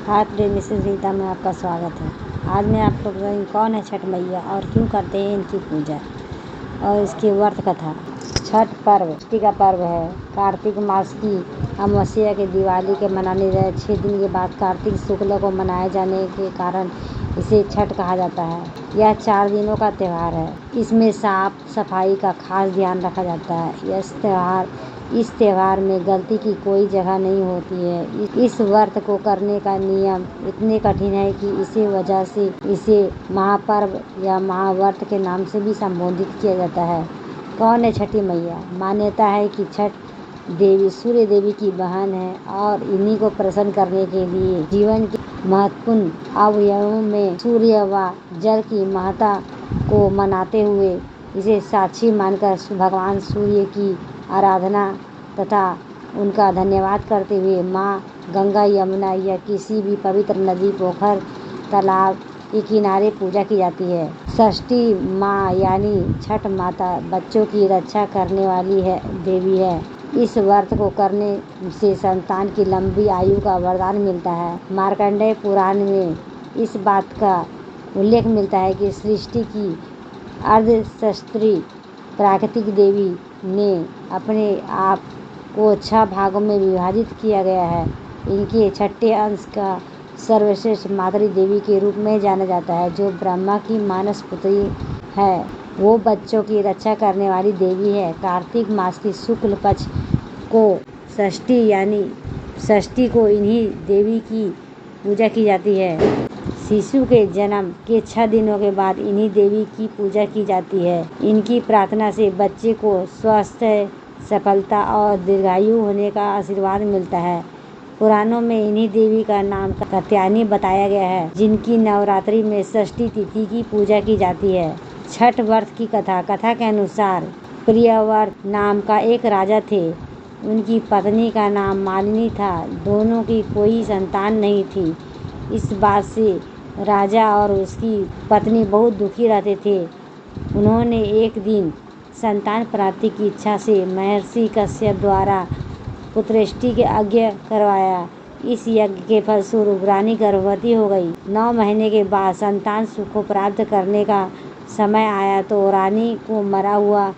हाय प्रिय मिसेस रीता में आपका स्वागत है। आज मैं आपको बताऊँगी कौन है छठ मैया और क्यों करते हैं इनकी पूजा और इसकी व्रत कथा। छठ पर्व षष्ठी का पर्व है। कार्तिक मास की अमावस्या के दिवाली के मनाने गए 6 दिन के बाद कार्तिक शुक्ल को मनाए जाने के कारण इसे छठ कहा जाता है। यह 4 दिनों का त्यौहार है। इसमें साफ सफाई का खास ध्यान रखा जाता है। इस त्यौहार में गलती की कोई जगह नहीं होती है। इस व्रत को करने का नियम इतने कठिन है कि इसी वजह से इसे महापर्व या महाव्रत के नाम से भी संबोधित किया जाता है। कौन है छठी मैया? मान्यता है कि छठ देवी सूर्य देवी की बहन है और इन्हीं को प्रसन्न करने के लिए जीवन के महत्वपूर्ण अवयवों में सूर्य व जल की महत्ता को मनाते हुए इसे साक्षी मानकर भगवान सूर्य की आराधना तथा उनका धन्यवाद करते हुए माँ गंगा यमुना या किसी भी पवित्र नदी पोखर तालाब के किनारे पूजा की जाती है। षष्ठी माँ यानी छठ माता बच्चों की रक्षा करने वाली है देवी है। इस व्रत को करने से संतान की लंबी आयु का वरदान मिलता है। मार्कंडेय पुराण में इस बात का उल्लेख मिलता है कि सृष्टि की अर्धशस्त्री प्राकृतिक देवी ने अपने आप को 6 भागों में विभाजित किया गया है। इनके छठे अंश का सर्वश्रेष्ठ मातृ देवी के रूप में जाना जाता है, जो ब्रह्मा की मानस पुत्री है। वो बच्चों की रक्षा करने वाली देवी है। कार्तिक मास की शुक्ल पक्ष को षष्ठी यानी षष्ठी को इन्हीं देवी की पूजा की जाती है। शिशु के जन्म के 6 दिनों के बाद इन्हीं देवी की पूजा की जाती है। इनकी प्रार्थना से बच्चे को स्वास्थ्य, सफलता और दीर्घायु होने का आशीर्वाद मिलता है। पुराणों में इन्हीं देवी का नाम कात्यायनी बताया गया है, जिनकी नवरात्रि में षष्ठी तिथि की पूजा की जाती है। छठ व्रत की कथा के अनुसार प्रियव्रत नाम का एक राजा थे। उनकी पत्नी का नाम मालिनी था। दोनों की कोई संतान नहीं थी। इस बात से राजा और उसकी पत्नी बहुत दुखी रहते थे। उन्होंने एक दिन संतान प्राप्ति की इच्छा से महर्षि कश्यप द्वारा पुत्रेष्टि के यज्ञ करवाया। इस यज्ञ के फलस्वरूप रानी गर्भवती हो गई। 9 महीने के बाद संतान सुख को प्राप्त करने का समय आया तो रानी को मरा हुआ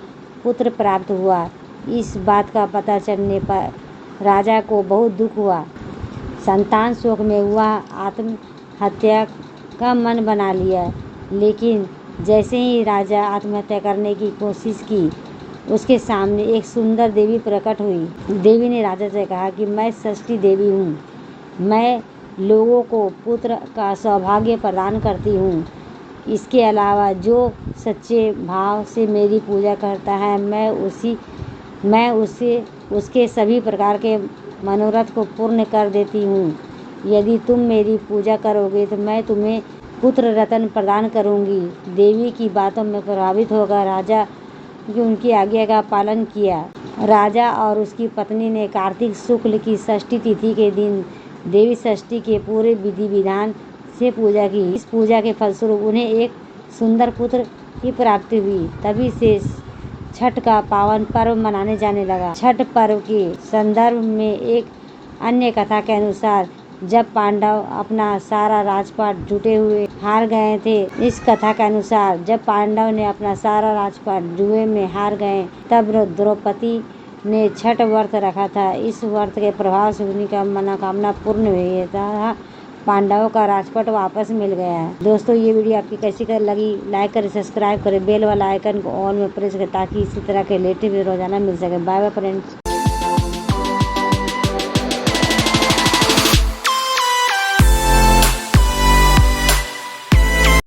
पुत्र प्राप्त हुआ। इस बात का पता चलने पर राजा को बहुत दुख हुआ। संतान शोक में वह आत्महत्या का मन बना लिया, लेकिन जैसे ही राजा आत्महत्या करने की कोशिश की, उसके सामने एक सुंदर देवी प्रकट हुई। देवी ने राजा से कहा कि मैं षष्ठी देवी हूँ। मैं लोगों को पुत्र का सौभाग्य प्रदान करती हूँ। इसके अलावा जो सच्चे भाव से मेरी पूजा करता है, मैं उसके सभी प्रकार के मनोरथ को पूर्ण कर देती हूँ। यदि तुम मेरी पूजा करोगे तो मैं तुम्हें पुत्र रत्न प्रदान करूँगी। देवी की बातों में प्रभावित होकर राजा ने उनकी आज्ञा का पालन किया। राजा और उसकी पत्नी ने कार्तिक शुक्ल की षष्ठी तिथि के दिन देवी षष्ठी के पूरे विधि विधान से पूजा की। इस पूजा के फलस्वरूप उन्हें एक सुंदर पुत्र की प्राप्ति हुई। तभी से छठ का पावन पर्व मनाने जाने लगा। छठ पर्व के संदर्भ में एक अन्य कथा के अनुसार जब पांडव अपना सारा राजपाट जुटे हुए हार गए थे। इस कथा के अनुसार जब पांडव ने अपना सारा राजपाट जुए में हार गए, तब द्रौपदी ने छठ व्रत रखा था। इस व्रत के प्रभाव से उनकी मनोकामना पूर्ण हुई था। पांडवों का राजपाट वापस मिल गया है। दोस्तों, ये वीडियो आपकी कैसी लगी? लाइक करें, सब्सक्राइब करें, बेल वाला आइकन को ऑल में प्रेस करें ताकि इसी तरह के लेटेस्ट वीडियो रोजाना मिल सके। Bye bye friends.